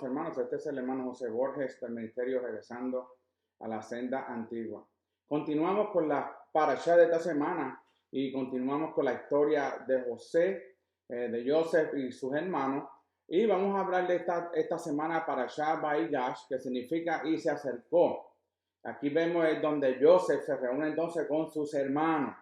hermanos. Este es el hermano José Borges del Ministerio Regresando a la Senda Antigua. Continuamos con la parashá de esta semana y continuamos con la historia de José, de Joseph y sus hermanos. Y vamos a hablar de esta semana parashá Vaigash, que significa y se acercó. Aquí vemos donde Joseph se reúne entonces con sus hermanos.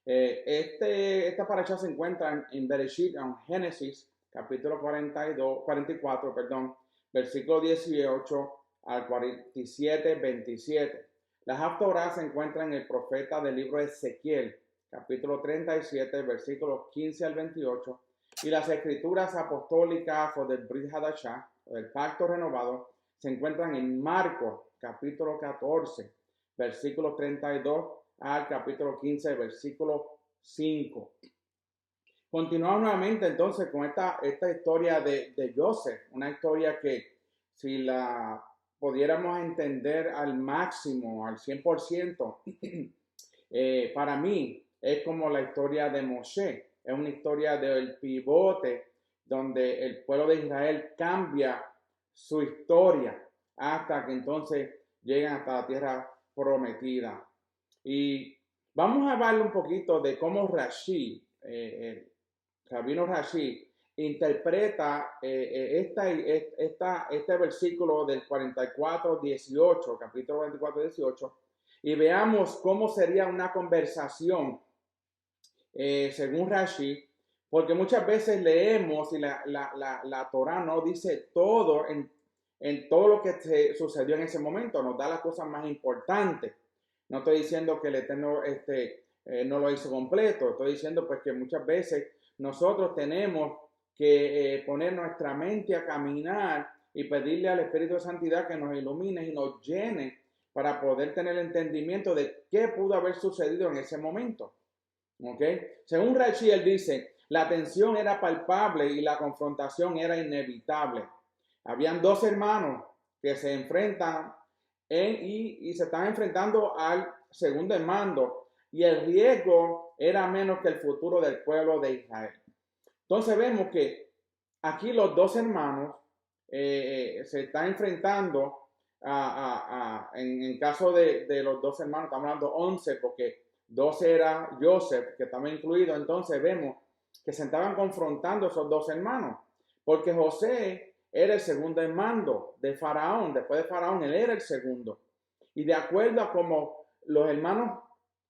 Esta parashá se encuentra en Bereshit, en Génesis, capítulo 44, versículo 18 al 47, 27. Las Haftorah se encuentran en el profeta del libro de Ezequiel, capítulo 37, versículos 15 al 28. Y las escrituras apostólicas o del Brit Hadashah, o del pacto renovado, se encuentran en Marcos, capítulo 14, versículo 32 al capítulo 15, versículo 5. Continuamos nuevamente entonces con esta historia de Joseph, una historia que si la pudiéramos entender al máximo, al 100%, para mí es como la historia de Moshe, es una historia del pivote donde el pueblo de Israel cambia su historia hasta que entonces llegan hasta la tierra prometida. Y vamos a hablar un poquito de cómo Rashi, Rabino Rashi, interpreta este versículo del 44-18, capítulo 44-18, y veamos cómo sería una conversación según Rashi, porque muchas veces leemos y la Torah no dice todo en todo lo que sucedió en ese momento, nos da las cosas más importantes. No estoy diciendo que el Eterno no lo hizo completo, estoy diciendo pues que muchas veces nosotros tenemos que poner nuestra mente a caminar y pedirle al Espíritu de Santidad que nos ilumine y nos llene para poder tener el entendimiento de qué pudo haber sucedido en ese momento. ¿Okay? Según Rashi, él dice, la tensión era palpable y la confrontación era inevitable. Habían dos hermanos que se enfrentan y se están enfrentando al segundo en mando, y el riesgo era menos que el futuro del pueblo de Israel. Entonces vemos que aquí los dos hermanos se están enfrentando en caso de los dos hermanos, estamos hablando 11 porque 12 era Joseph, que estaba incluido. Entonces vemos que se estaban confrontando esos dos hermanos, porque José era el segundo en mando de Faraón. Después de Faraón, él era el segundo. Y de acuerdo a cómo los hermanos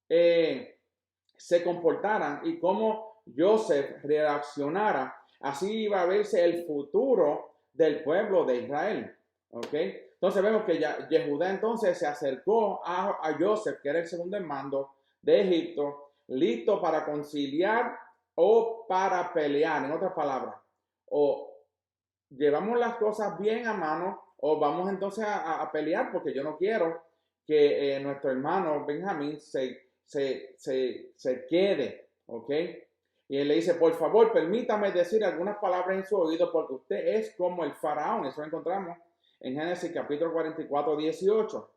se comportaran y cómo Joseph reaccionara, así iba a verse el futuro del pueblo de Israel. ¿Okay? Entonces vemos que Yehudá entonces se acercó a Joseph, que era el segundo en mando de Egipto, listo para conciliar o para pelear. En otras palabras, o llevamos las cosas bien a mano o vamos entonces a pelear, porque yo no quiero que nuestro hermano Benjamín se quede, ¿ok? Y él le dice, por favor, permítame decir algunas palabras en su oído, porque usted es como el faraón. Eso lo encontramos en Génesis capítulo 44, 18.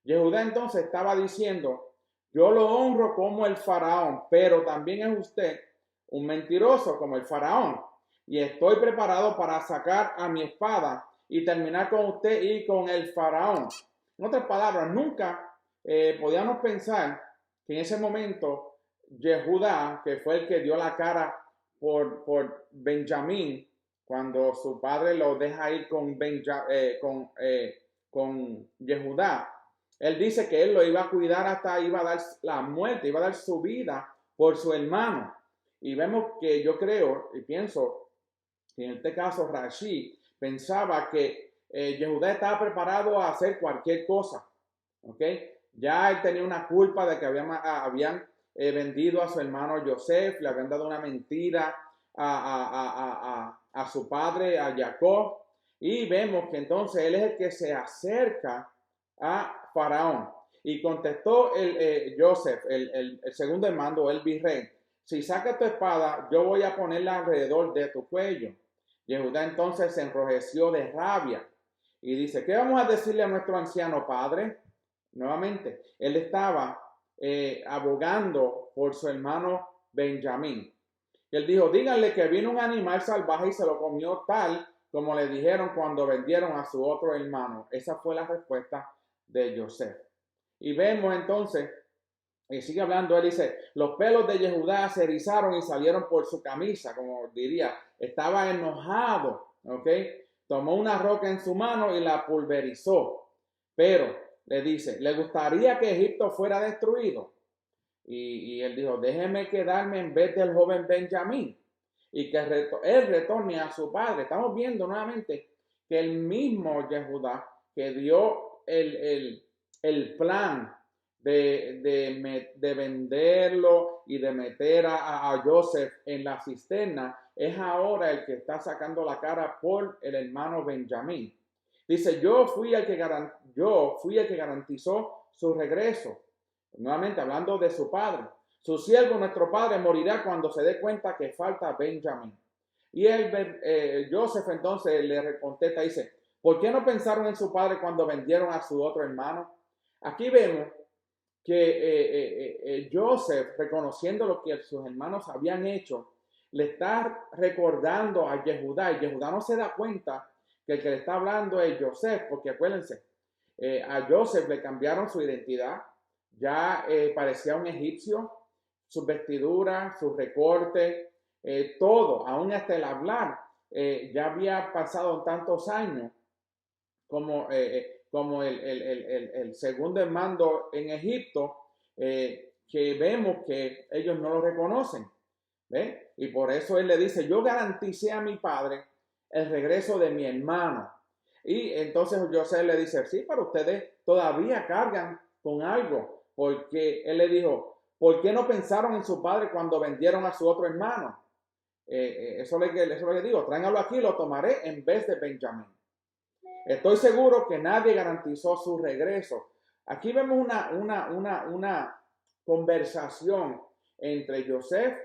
Yehudá entonces estaba diciendo, yo lo honro como el faraón, pero también es usted un mentiroso como el faraón. Y estoy preparado para sacar a mi espada y terminar con usted y con el faraón. En otras palabras, nunca podíamos pensar que en ese momento Yehudá, que fue el que dio la cara por Benjamín, cuando su padre lo deja ir con Yehudá, él dice que él lo iba a cuidar hasta iba a dar la muerte, iba a dar su vida por su hermano. Y vemos que yo creo y pienso que en este caso Rashi pensaba que Yehudá estaba preparado a hacer cualquier cosa. ¿Okay? Ya él tenía una culpa de que habían vendido a su hermano Joseph, le habían dado una mentira a su padre, a Jacob. Y vemos que entonces él es el que se acerca a Faraón. Y contestó Joseph, el segundo en mando, el virrey, si sacas tu espada, yo voy a ponerla alrededor de tu cuello. Yehudá entonces se enrojeció de rabia y dice, ¿qué vamos a decirle a nuestro anciano padre? Nuevamente, él estaba abogando por su hermano Benjamín. Él dijo, díganle que vino un animal salvaje y se lo comió tal como le dijeron cuando vendieron a su otro hermano. Esa fue la respuesta de Joseph. Y vemos entonces, y sigue hablando, él dice, los pelos de Yehudá se erizaron y salieron por su camisa, como diría, estaba enojado, ¿ok? Tomó una roca en su mano y la pulverizó. Pero le dice, ¿le gustaría que Egipto fuera destruido? Y él dijo, déjeme quedarme en vez del joven Benjamín y que él retorne a su padre. Estamos viendo nuevamente que el mismo Yehudá que dio el plan de venderlo y de meter a Joseph en la cisterna, es ahora el que está sacando la cara por el hermano Benjamín. Dice, yo fui el que garantizó su regreso. Nuevamente hablando de su padre. Su siervo, nuestro padre, morirá cuando se dé cuenta que falta Benjamín. Y Joseph entonces le contesta, dice, ¿por qué no pensaron en su padre cuando vendieron a su otro hermano? Aquí vemos que Joseph, reconociendo lo que sus hermanos habían hecho, le está recordando a Yehudá. Y Yehudá no se da cuenta que el que le está hablando es Joseph, porque acuérdense, a Joseph le cambiaron su identidad. Ya parecía un egipcio, sus vestiduras, sus recortes, todo, aún hasta el hablar, ya había pasado tantos años como el segundo en mando en Egipto, que vemos que ellos no lo reconocen. ¿Ve? Y por eso él le dice, yo garanticé a mi padre el regreso de mi hermano. Y entonces José le dice, sí, pero ustedes todavía cargan con algo. Porque él le dijo, ¿por qué no pensaron en su padre cuando vendieron a su otro hermano? Eso es lo que digo, tráiganlo aquí, lo tomaré en vez de Benjamín. Estoy seguro que nadie garantizó su regreso. Aquí vemos una conversación entre Joseph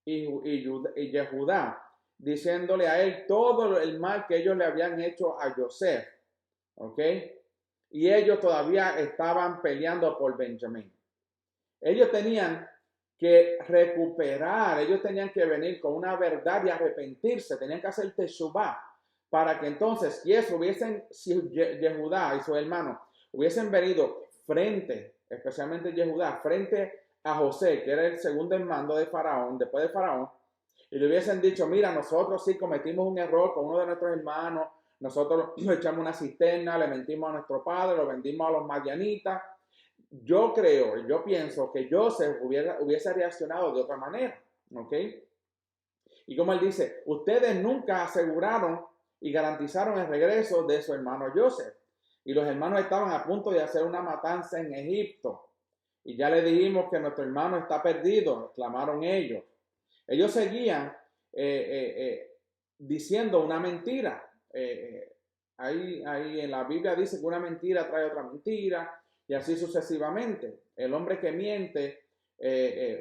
y Yehudá, diciéndole a él todo el mal que ellos le habían hecho a Joseph. ¿Ok? Y ellos todavía estaban peleando por Benjamín. Ellos tenían que recuperar, ellos tenían que venir con una verdad y arrepentirse, tenían que hacer teshuvá, para que entonces, si Yehudá y sus hermanos hubiesen venido frente, especialmente Yehudá, frente a José, que era el segundo en mando de Faraón, después de Faraón, y le hubiesen dicho, mira, nosotros sí cometimos un error con uno de nuestros hermanos, nosotros le echamos una cisterna, le mentimos a nuestro padre, lo vendimos a los madianitas. Yo pienso que Joseph hubiese reaccionado de otra manera, ¿ok? Y como él dice, ustedes nunca aseguraron y garantizaron el regreso de su hermano Joseph. Y los hermanos estaban a punto de hacer una matanza en Egipto. Y ya le dijimos que nuestro hermano está perdido, clamaron ellos. Ellos seguían diciendo una mentira. Ahí en la Biblia dice que una mentira trae otra mentira y así sucesivamente. El hombre que miente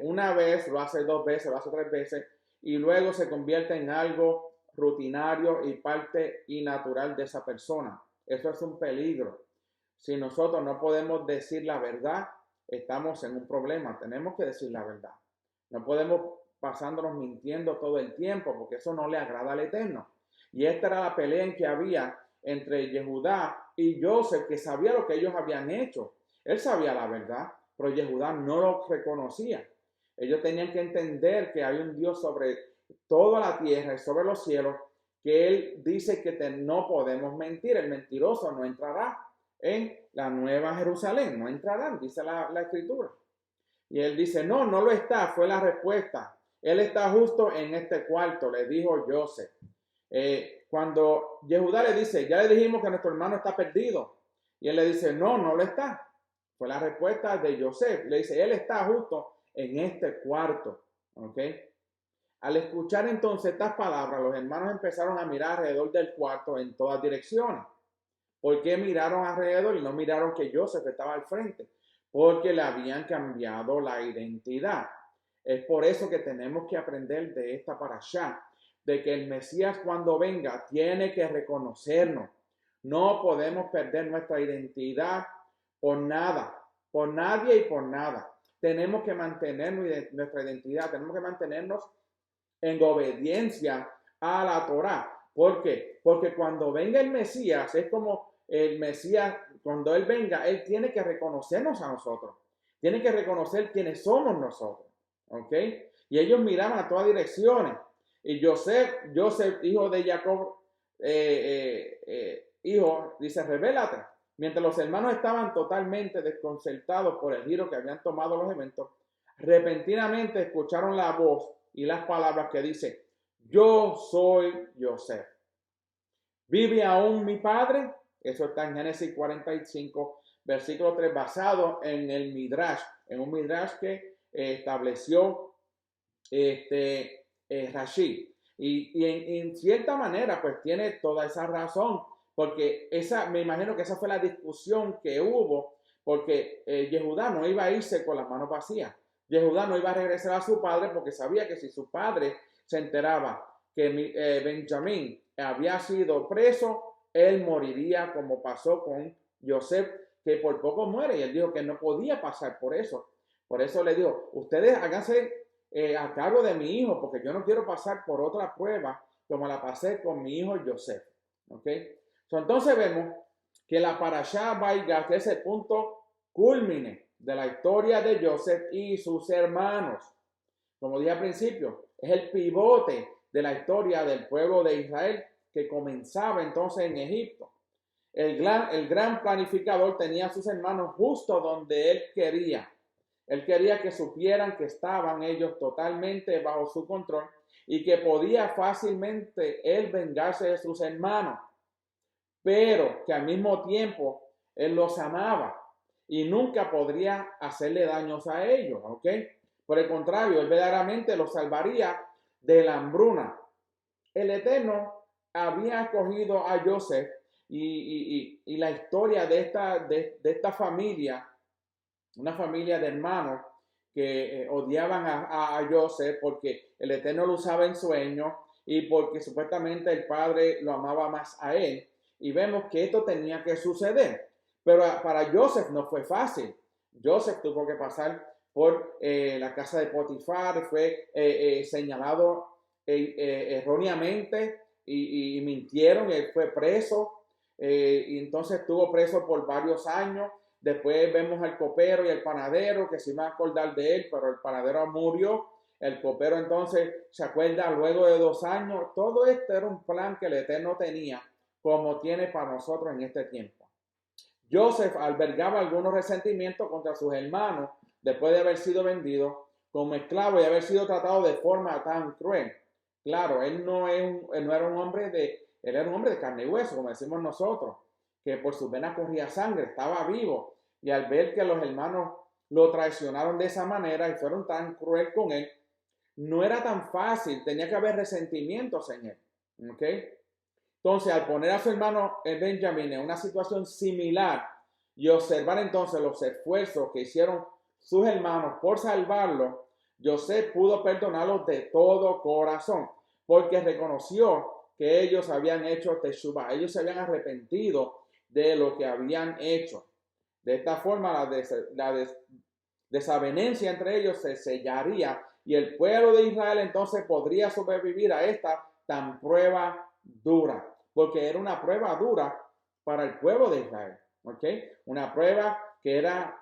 una vez, lo hace 2 veces, lo hace 3 veces y luego se convierte en algo rutinario y parte innatural de esa persona. Eso es un peligro. Si nosotros no podemos decir la verdad, estamos en un problema. Tenemos que decir la verdad. No podemos pasándonos mintiendo todo el tiempo, porque eso no le agrada al Eterno. Y esta era la pelea en que había entre Yehudá y Joseph, que sabía lo que ellos habían hecho. Él sabía la verdad, pero Yehudá no lo reconocía. Ellos tenían que entender que hay un Dios sobre toda la tierra y sobre los cielos, que Él dice que no podemos mentir. El mentiroso no entrará en la nueva Jerusalén, no entrarán, dice la Escritura. Y él dice, no lo está, fue la respuesta. Él está justo en este cuarto, le dijo Joseph. Cuando Yehudá le dice, ya le dijimos que nuestro hermano está perdido. Y él le dice, no lo está. Fue la respuesta de Joseph. Le dice, él está justo en este cuarto. ¿Ok? Al escuchar entonces estas palabras, los hermanos empezaron a mirar alrededor del cuarto en todas direcciones. ¿Por qué miraron alrededor y no miraron que Joseph estaba al frente? Porque le habían cambiado la identidad. Es por eso que tenemos que aprender de esta parashá, de que el Mesías cuando venga tiene que reconocernos. No podemos perder nuestra identidad por nada, por nadie y por nada. Tenemos que mantener nuestra identidad, tenemos que mantenernos en obediencia a la Torá. ¿Por qué? Porque cuando venga el Mesías, es como el Mesías, cuando Él venga, Él tiene que reconocernos a nosotros. Tiene que reconocer quiénes somos nosotros. ¿Ok? Y ellos miraban a todas direcciones. Y Joseph, hijo de Jacob, hijo, dice, revélate. Mientras los hermanos estaban totalmente desconcertados por el giro que habían tomado los eventos, repentinamente escucharon la voz y las palabras que dice, yo soy Joseph. ¿Vive aún mi padre? Eso está en Génesis 45, versículo 3, basado en el Midrash, en un Midrash que estableció Rashi. Y en cierta manera, pues tiene toda esa razón, porque me imagino que esa fue la discusión que hubo, porque Yehudá no iba a irse con las manos vacías. Yehudá no iba a regresar a su padre porque sabía que si su padre se enteraba que Benjamín había sido preso, él moriría como pasó con Joseph, que por poco muere. Y él dijo que no podía pasar por eso. Por eso le dijo, ustedes háganse a cargo de mi hijo, porque yo no quiero pasar por otra prueba como la pasé con mi hijo Joseph. ¿Ok? Entonces vemos que la parashá Vaigash es el punto culmine de la historia de Joseph y sus hermanos. Como dije al principio, es el pivote de la historia del pueblo de Israel que comenzaba entonces en Egipto. El gran planificador tenía a sus hermanos justo donde él quería. Él quería que supieran que estaban ellos totalmente bajo su control y que podía fácilmente él vengarse de sus hermanos, pero que al mismo tiempo él los amaba y nunca podría hacerle daños a ellos, ¿ok? Por el contrario, él verdaderamente los salvaría de la hambruna. El Eterno había escogido a Joseph y la historia de esta familia, una familia de hermanos que odiaban a Joseph porque el Eterno lo usaba en sueños y porque supuestamente el padre lo amaba más a él. Y vemos que esto tenía que suceder. Pero para Joseph no fue fácil. Joseph tuvo que pasar por la casa de Potifar, fue señalado erróneamente y mintieron, él fue preso y entonces estuvo preso por varios años. Después vemos al copero y el panadero que se iba a acordar de él, pero el panadero murió. El copero entonces se acuerda luego de 2 años. Todo esto era un plan que el Eterno tenía, como tiene para nosotros en este tiempo. Joseph albergaba algunos resentimientos contra sus hermanos después de haber sido vendido como esclavo y haber sido tratado de forma tan cruel. Claro, él no era un hombre él era un hombre de carne y hueso, como decimos nosotros, que por sus venas corría sangre, estaba vivo, y al ver que los hermanos lo traicionaron de esa manera y fueron tan cruel con él, no era tan fácil, tenía que haber resentimientos en él. ¿Ok? Entonces, al poner a su hermano Benjamín en una situación similar y observar entonces los esfuerzos que hicieron sus hermanos por salvarlo, José pudo perdonarlos de todo corazón, porque reconoció que ellos habían hecho teshuvah, ellos se habían arrepentido de lo que habían hecho. De esta forma, la desavenencia entre ellos se sellaría y el pueblo de Israel entonces podría sobrevivir a esta tan prueba dura, porque era una prueba dura para el pueblo de Israel, ¿ok? Una prueba que era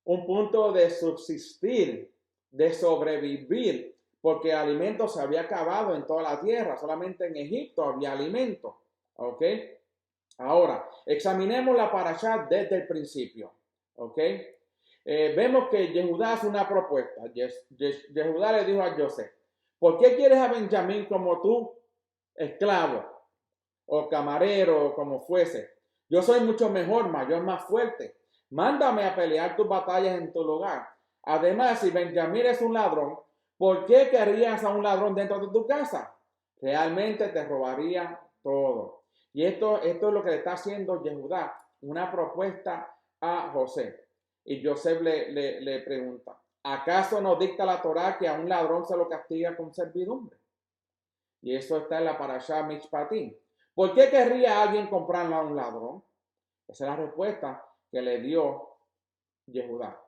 un punto de subsistir, de sobrevivir, porque alimento se había acabado en toda la tierra, solamente en Egipto había alimento, ¿ok? Ahora, examinemos la parashá desde el principio, ¿ok? Vemos que Yehudá hace una propuesta. Yehudá le dijo a Joseph, ¿por qué quieres a Benjamín como tú, esclavo o camarero o como fuese? Yo soy mucho mejor, mayor, más fuerte. Mándame a pelear tus batallas en tu lugar. Además, si Benjamín es un ladrón, ¿por qué querrías a un ladrón dentro de tu casa? Realmente te robaría todo. Y esto es lo que le está haciendo Yehudá, una propuesta a José. Y José le pregunta, ¿acaso no dicta la Torá que a un ladrón se lo castiga con servidumbre? Y eso está en la parashá Mishpatim. ¿Por qué querría alguien comprarlo a un ladrón? Esa es la respuesta que le dio Yehudá.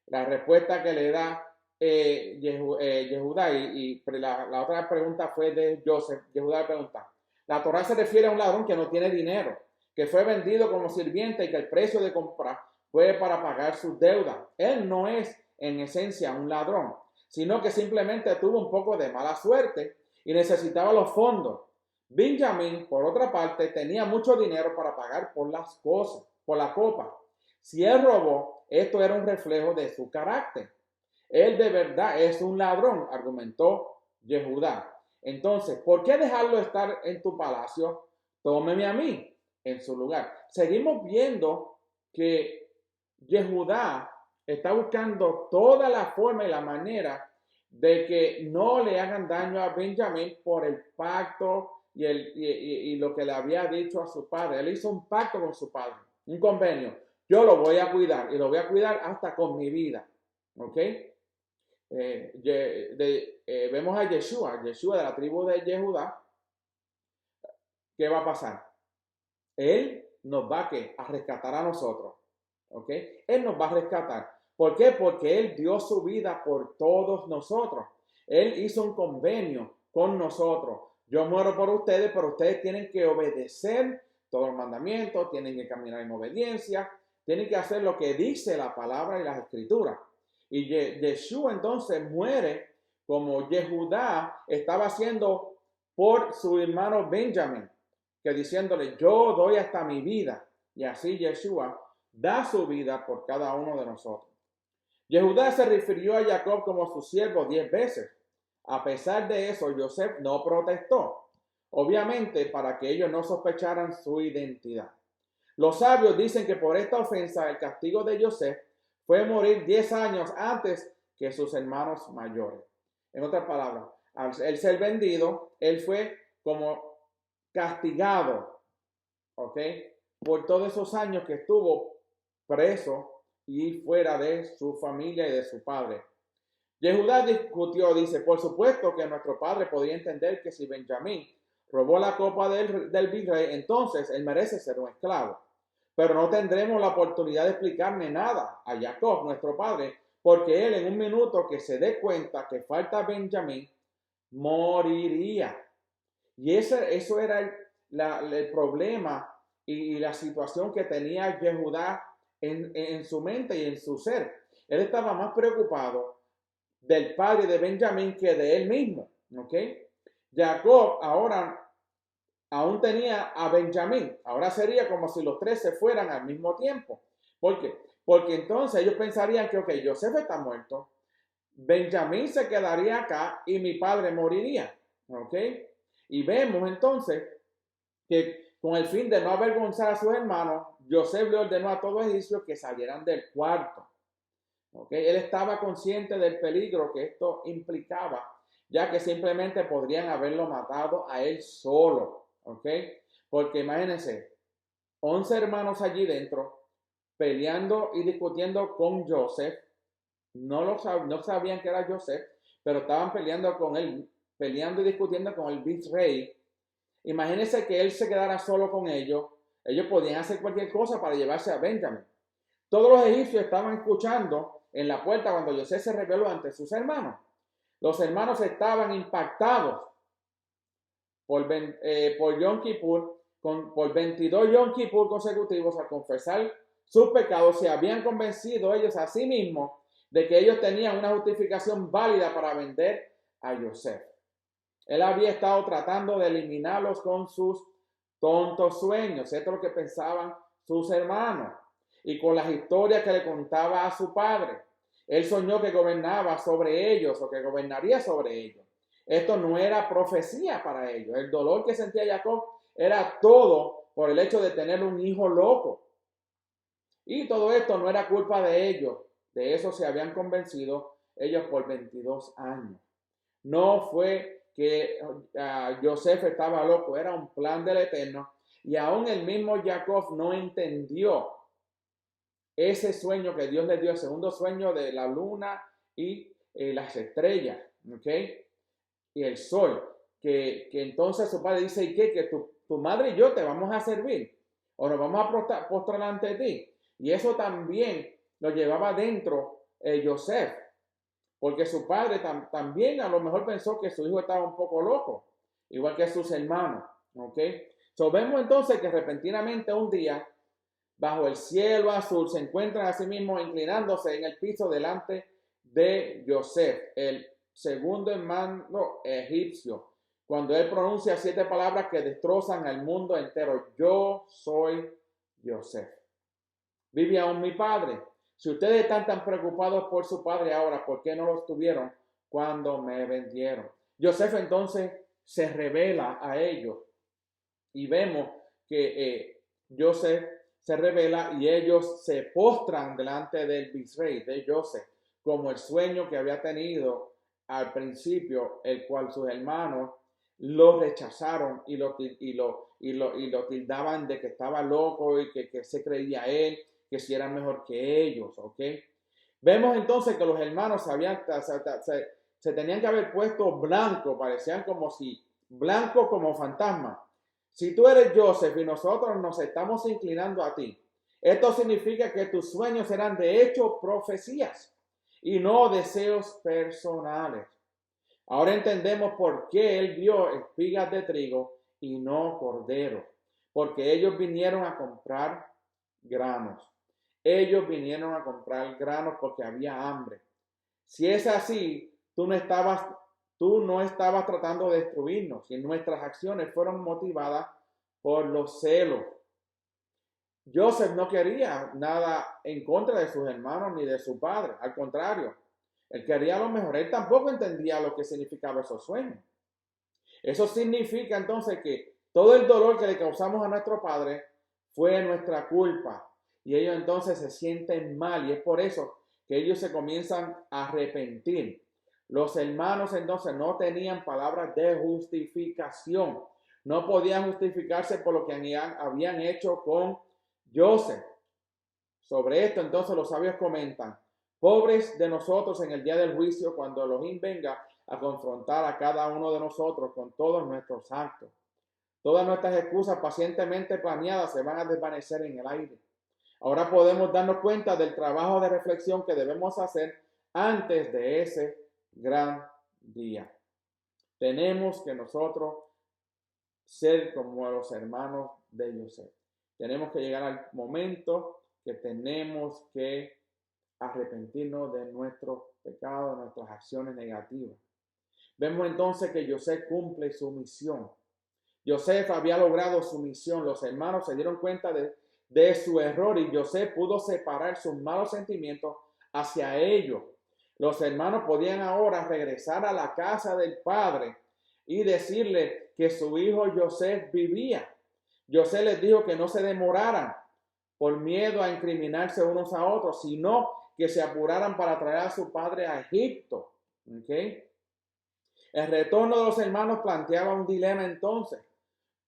La respuesta que le da Yehudá, la otra pregunta fue de Joseph. Yehudá pregunta, la Torá se refiere a un ladrón que no tiene dinero, que fue vendido como sirviente y que el precio de compra fue para pagar sus deudas. Él no es en esencia un ladrón, sino que simplemente tuvo un poco de mala suerte y necesitaba los fondos. Benjamín, por otra parte, tenía mucho dinero para pagar por las cosas, por la copa. Si él robó, esto era un reflejo de su carácter. Él de verdad es un ladrón, argumentó Yehudá. Entonces, ¿por qué dejarlo estar en tu palacio? Tómeme a mí en su lugar. Seguimos viendo que Yehudá está buscando toda la forma y la manera de que no le hagan daño a Benjamín por el pacto y lo que le había dicho a su padre. Él hizo un pacto con su padre, un convenio. Yo lo voy a cuidar y lo voy a cuidar hasta con mi vida. ¿Ok? Vemos a Yeshua de la tribu de Yehudá. ¿Qué va a pasar? Él nos va a rescatar a nosotros. ¿Ok? Él nos va a rescatar. ¿Por qué? Porque Él dio su vida por todos nosotros. Él hizo un convenio con nosotros. Yo muero por ustedes, pero ustedes tienen que obedecer todos los mandamientos, tienen que caminar en obediencia, tienen que hacer lo que dice la palabra y las escrituras. Y Yeshua entonces muere como Yehudá estaba haciendo por su hermano Benjamín, que diciéndole, yo doy hasta mi vida. Y así Yeshua da su vida por cada uno de nosotros. Yehudá se refirió a Jacob como su siervo 10 veces. A pesar de eso, Joseph no protestó, obviamente para que ellos no sospecharan su identidad. Los sabios dicen que por esta ofensa el castigo de Joseph fue morir 10 años antes que sus hermanos mayores. En otras palabras, al él ser vendido, él fue como castigado, ¿ok? Por todos esos años que estuvo preso y fuera de su familia y de su padre. Yehudá discutió, dice, por supuesto que nuestro padre podía entender que si Benjamín robó la copa del virrey, entonces él merece ser un esclavo. Pero no tendremos la oportunidad de explicarle nada a Jacob, nuestro padre, porque él en un minuto que se dé cuenta que falta Benjamín, moriría. Y eso era el problema y la situación que tenía Yehudá en su mente y en su ser. Él estaba más preocupado del padre de Benjamín que de él mismo. ¿Ok? Jacob ahora aún tenía a Benjamín. Ahora sería como si los tres se fueran al mismo tiempo. ¿Por qué? Porque entonces ellos pensarían que, ok, Joseph está muerto, Benjamín se quedaría acá y mi padre moriría. ¿Ok? Y vemos entonces que con el fin de no avergonzar a sus hermanos, Joseph le ordenó a todo Egipcio que salieran del cuarto. ¿Okay? Él estaba consciente del peligro que esto implicaba, ya que simplemente podrían haberlo matado a él solo. ¿Okay? Porque imagínense, 11 hermanos allí dentro, peleando y discutiendo con Joseph. No sabían que era Joseph, pero estaban peleando con él, peleando y discutiendo con el virrey. Imagínense que él se quedara solo con ellos. Ellos podían hacer cualquier cosa para llevarse a Benjamín. Todos los egipcios estaban escuchando en la puerta cuando José se rebeló ante sus hermanos. Los hermanos estaban impactados por Yom Kippur, por 22 Yom Kippur consecutivos al confesar sus pecados. Se habían convencido ellos a sí mismos de que ellos tenían una justificación válida para vender a José. Él había estado tratando de eliminarlos con sus tontos sueños. Esto es lo que pensaban sus hermanos. Y con las historias que le contaba a su padre. Él soñó que gobernaba sobre ellos o que gobernaría sobre ellos. Esto no era profecía para ellos. El dolor que sentía Jacob era todo por el hecho de tener un hijo loco. Y todo esto no era culpa de ellos. De eso se habían convencido ellos por 22 años. No fue que Joseph estaba loco, era un plan del Eterno. Y aún el mismo Jacob no entendió ese sueño que Dios le dio, el segundo sueño de la luna y las estrellas, ¿ok? Y el sol, que entonces su padre dice, ¿y qué? Que tu madre y yo te vamos a servir, o nos vamos a postrar ante ti. Y eso también lo llevaba dentro Joseph, porque su padre también a lo mejor pensó que su hijo estaba un poco loco, igual que sus hermanos. ¿Ok? So, vemos entonces que repentinamente un día, bajo el cielo azul, se encuentran a sí mismos inclinándose en el piso delante de Joseph, el segundo hermano egipcio, cuando él pronuncia 7 palabras que destrozan al mundo entero. Yo soy Joseph. ¿Vive aún mi padre? Si ustedes están tan preocupados por su padre ahora, ¿por qué no lo estuvieron cuando me vendieron? Joseph entonces se revela a ellos y vemos que Joseph se revela y ellos se postran delante del virrey de Joseph, como el sueño que había tenido al principio, el cual sus hermanos lo rechazaron y lo tildaban de que estaba loco y que se creía él, que si era mejor que ellos, ¿ok? Vemos entonces que los hermanos se tenían que haber puesto blanco, parecían como si blanco como fantasma. Si tú eres Joseph y nosotros nos estamos inclinando a ti, esto significa que tus sueños serán de hecho profecías y no deseos personales. Ahora entendemos por qué él vio espigas de trigo y no corderos, porque ellos vinieron a comprar granos. Ellos vinieron a comprar granos porque había hambre. Si es así, tú no estabas tratando de destruirnos y nuestras acciones fueron motivadas por los celos. Joseph no quería nada en contra de sus hermanos ni de su padre. Al contrario, él quería lo mejor. Él tampoco entendía lo que significaba esos sueños. Eso significa entonces que todo el dolor que le causamos a nuestro padre fue nuestra culpa. Y ellos entonces se sienten mal. Y es por eso que ellos se comienzan a arrepentir. Los hermanos entonces no tenían palabras de justificación. No podían justificarse por lo que habían hecho con Joseph. Sobre esto entonces los sabios comentan: pobres de nosotros en el día del juicio, cuando Elohim venga a confrontar a cada uno de nosotros con todos nuestros actos. Todas nuestras excusas pacientemente planeadas se van a desvanecer en el aire. Ahora podemos darnos cuenta del trabajo de reflexión que debemos hacer antes de ese gran día. Tenemos que nosotros ser como los hermanos de Joseph. Tenemos que llegar al momento que tenemos que arrepentirnos de nuestros pecados, de nuestras acciones negativas. Vemos entonces que Joseph cumple su misión. Joseph había logrado su misión. Los hermanos se dieron cuenta de su error y Joseph pudo separar sus malos sentimientos hacia ellos. Los hermanos podían ahora regresar a la casa del padre y decirle que su hijo Joseph vivía. Joseph les dijo que no se demoraran por miedo a incriminarse unos a otros, sino que se apuraran para traer a su padre a Egipto. ¿Okay? El retorno de los hermanos planteaba un dilema entonces.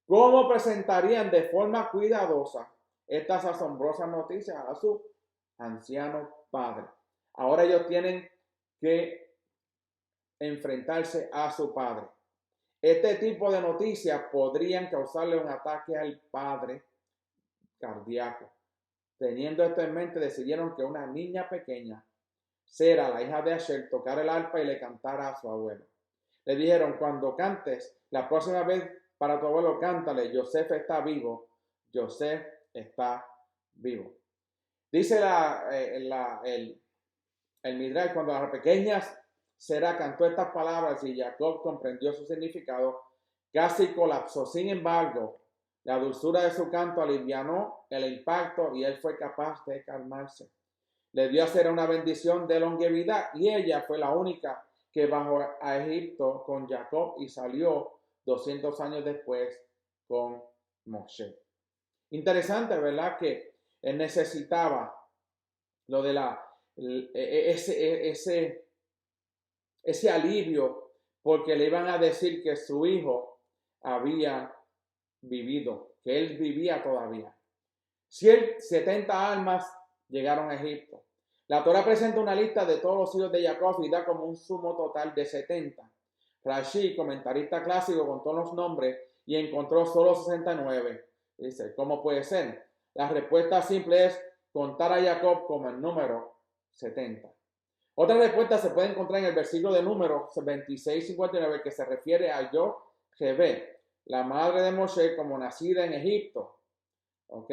¿Cómo presentarían de forma cuidadosa estas asombrosas noticias a su anciano padre? Ahora ellos tienen que enfrentarse a su padre. Este tipo de noticias podrían causarle un ataque al padre cardíaco. Teniendo esto en mente, decidieron que una niña pequeña, Sera, la hija de Asher, tocara el arpa y le cantara a su abuelo. Le dijeron: cuando cantes, la próxima vez para tu abuelo, cántale: Joseph está vivo, Joseph está vivo. Dice el Midrash, cuando las pequeñas Sera cantó estas palabras y Jacob comprendió su significado, casi colapsó. Sin embargo, la dulzura de su canto alivianó el impacto y él fue capaz de calmarse. Le dio a Sera una bendición de longevidad y ella fue la única que bajó a Egipto con Jacob y salió 200 años después con Moshe. Interesante, ¿verdad? Que él necesitaba lo de ese alivio, porque le iban a decir que su hijo había vivido, que él vivía todavía. 70 almas llegaron a Egipto. La Torah presenta una lista de todos los hijos de Jacob y da como un sumo total de 70. Rashi, comentarista clásico, contó los nombres y encontró solo 69. Dice: ¿cómo puede ser? La respuesta simple es contar a Jacob como el número 70. Otra respuesta se puede encontrar en el versículo de Números 26:59, que se refiere a Jochebed, la madre de Moshe, como nacida en Egipto, ¿ok?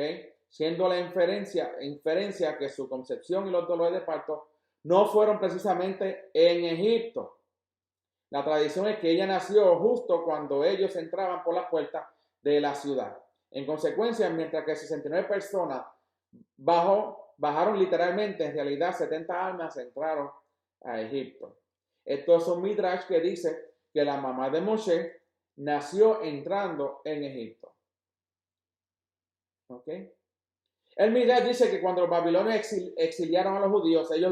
Siendo la inferencia que su concepción y los dolores de parto no fueron precisamente en Egipto. La tradición es que ella nació justo cuando ellos entraban por la puerta de la ciudad. En consecuencia, mientras que 69 personas bajaron literalmente, en realidad 70 almas entraron a Egipto. Esto es un midrash que dice que la mamá de Moshe nació entrando en Egipto. ¿Ok? El midrash dice que cuando los babilonios exiliaron a los judíos, ellos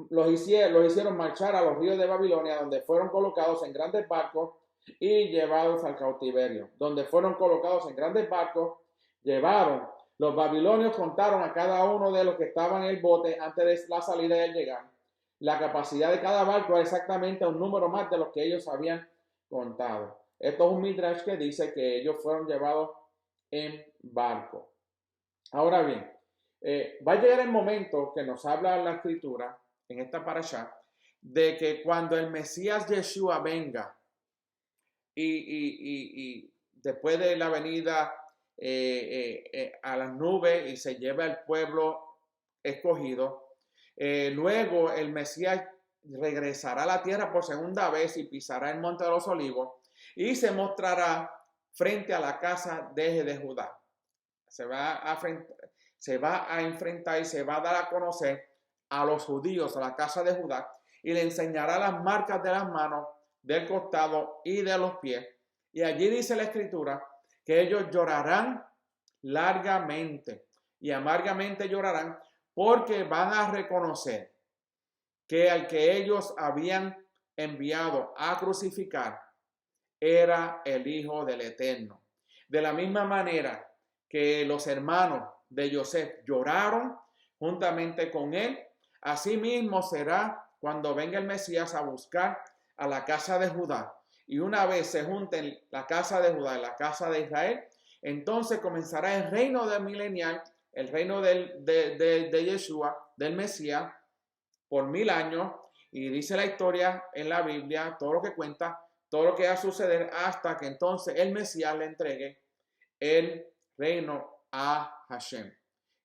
los hicieron marchar a los ríos de Babilonia, donde fueron colocados en grandes barcos y llevados al cautiverio. Donde fueron colocados en grandes barcos, los babilonios contaron a cada uno de los que estaban en el bote antes de la salida y el llegar. La capacidad de cada barco era exactamente un número más de los que ellos habían contado. Esto es un midrash que dice que ellos fueron llevados en barco. Ahora bien, va a llegar el momento que nos habla la escritura en esta parashá de que cuando el Mesías Yeshua venga y después de la venida a las nubes y se lleve al pueblo escogido, luego el Mesías regresará a la tierra por segunda vez y pisará el monte de los olivos y se mostrará frente a la casa de Judá. Se va a enfrentar y se va a dar a conocer a los judíos, a la casa de Judá, y le enseñará las marcas de las manos, del costado y de los pies. Y allí dice la escritura que ellos llorarán largamente y amargamente llorarán porque van a reconocer que al que ellos habían enviado a crucificar era el Hijo del Eterno. De la misma manera que los hermanos de Joseph lloraron juntamente con él, así mismo será cuando venga el Mesías a buscar a la casa de Judá. Y una vez se junten la casa de Judá y la casa de Israel, entonces comenzará el reino del milenial, el reino de Yeshua, del Mesías, por 1000 años. Y dice la historia en la Biblia, todo lo que cuenta, todo lo que va a suceder hasta que entonces el Mesías le entregue el reino a Hashem.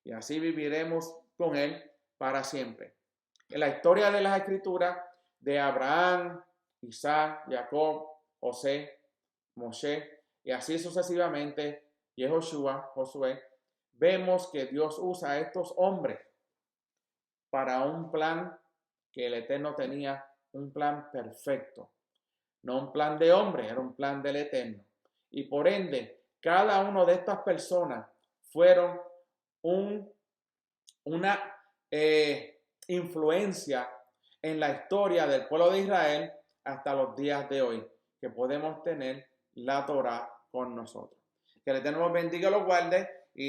Y así viviremos con él para siempre. En la historia de las escrituras de Abraham, Isaac, Jacob, José, Moshe y así sucesivamente, Yehoshua, Josué, vemos que Dios usa a estos hombres para un plan que el Eterno tenía, un plan perfecto. No un plan de hombre, era un plan del Eterno. Y por ende, cada una de estas personas fueron una influencia en la historia del pueblo de Israel hasta los días de hoy, que podemos tener la Torá con nosotros. Que el Eterno los bendiga, los guarde y